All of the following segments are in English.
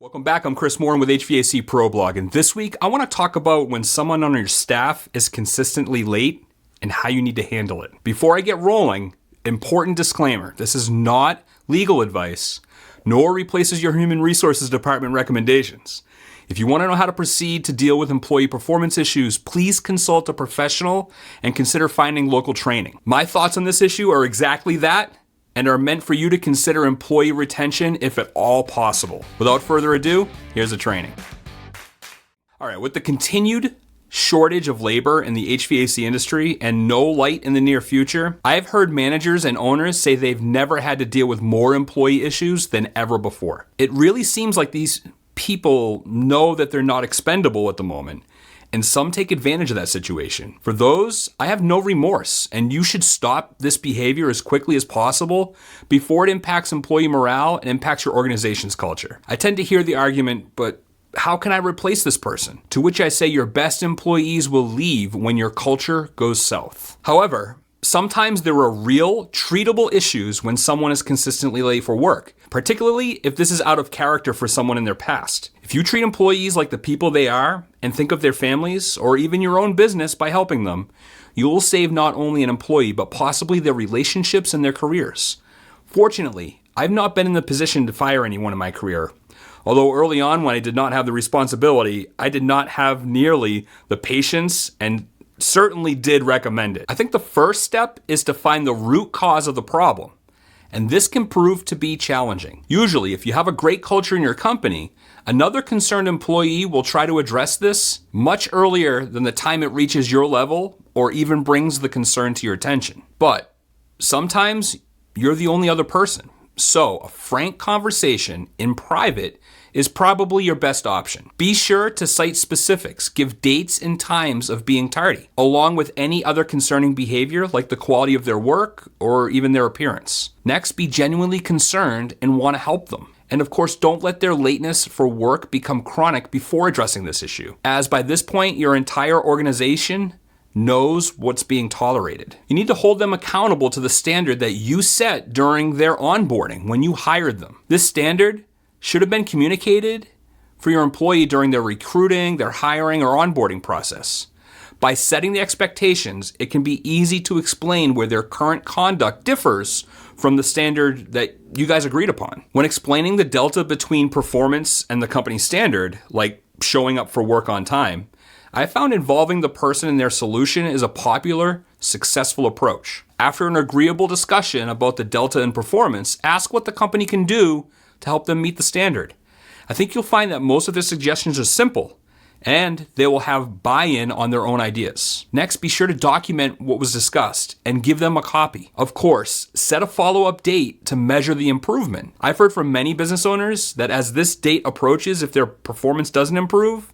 Welcome back. I'm Chris Morin with HVAC Pro Blog, and this week I want to talk about when someone on your staff is consistently late and how you need to handle it. Before I get rolling, important disclaimer: this is not legal advice, nor replaces your human resources department recommendations. If you want to know how to proceed to deal with employee performance issues, please consult a professional and consider finding local training. My thoughts on this issue are exactly that, and are meant for you to consider employee retention if at all possible. Without further ado, here's the training. All right, with the continued shortage of labor in the HVAC industry and no light in the near future, I've heard managers and owners say they've never had to deal with more employee issues than ever before. It really seems like these people know that they're not expendable at the moment, and some take advantage of that situation. For those, I have no remorse, and you should stop this behavior as quickly as possible before it impacts employee morale and impacts your organization's culture. I tend to hear the argument, but how can I replace this person? To which I say your best employees will leave when your culture goes south. However, sometimes there are real, treatable issues when someone is consistently late for work, particularly if this is out of character for someone in their past. If you treat employees like the people they are and think of their families or even your own business by helping them, you will save not only an employee, but possibly their relationships and their careers. Fortunately, I've not been in the position to fire anyone in my career. Although early on, when I did not have the responsibility, I did not have nearly the patience and certainly did recommend it. I think the first step is to find the root cause of the problem, and this can prove to be challenging. Usually, if you have a great culture in your company, another concerned employee will try to address this much earlier than the time it reaches your level or even brings the concern to your attention. But sometimes you're the only other person, so a frank conversation in private is probably your best option. Be sure to cite specifics, give dates and times of being tardy, along with any other concerning behavior like the quality of their work or even their appearance. Next, be genuinely concerned and want to help them. And of course, don't let their lateness for work become chronic before addressing this issue, as by this point, your entire organization knows what's being tolerated. You need to hold them accountable to the standard that you set during their onboarding when you hired them. This standard should have been communicated for your employee during their recruiting, their hiring, or onboarding process. By setting the expectations, it can be easy to explain where their current conduct differs from the standard that you guys agreed upon. When explaining the delta between performance and the company standard, like showing up for work on time, I found involving the person in their solution is a popular, successful approach. After an agreeable discussion about the delta in performance, ask what the company can do to help them meet the standard. I think you'll find that most of their suggestions are simple, and they will have buy-in on their own ideas. Next, be sure to document what was discussed and give them a copy. Of course, set a follow-up date to measure the improvement. I've heard from many business owners that as this date approaches, if their performance doesn't improve,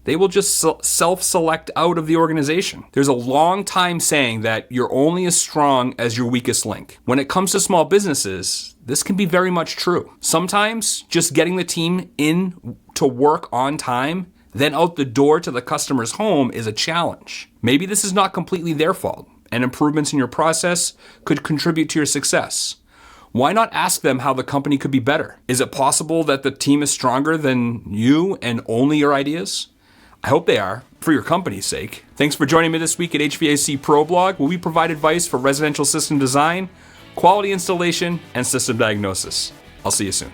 they will just self-select out of the organization. There's a long time saying that you're only as strong as your weakest link. When it comes to small businesses, this can be very much true. Sometimes just getting the team in to work on time, then out the door to the customer's home is a challenge. Maybe this is not completely their fault, and improvements in your process could contribute to your success. Why not ask them how the company could be better? Is it possible that the team is stronger than you and only your ideas? I hope they are, for your company's sake. Thanks for joining me this week at HVAC Pro Blog, where we provide advice for residential system design, quality installation, and system diagnosis. I'll see you soon.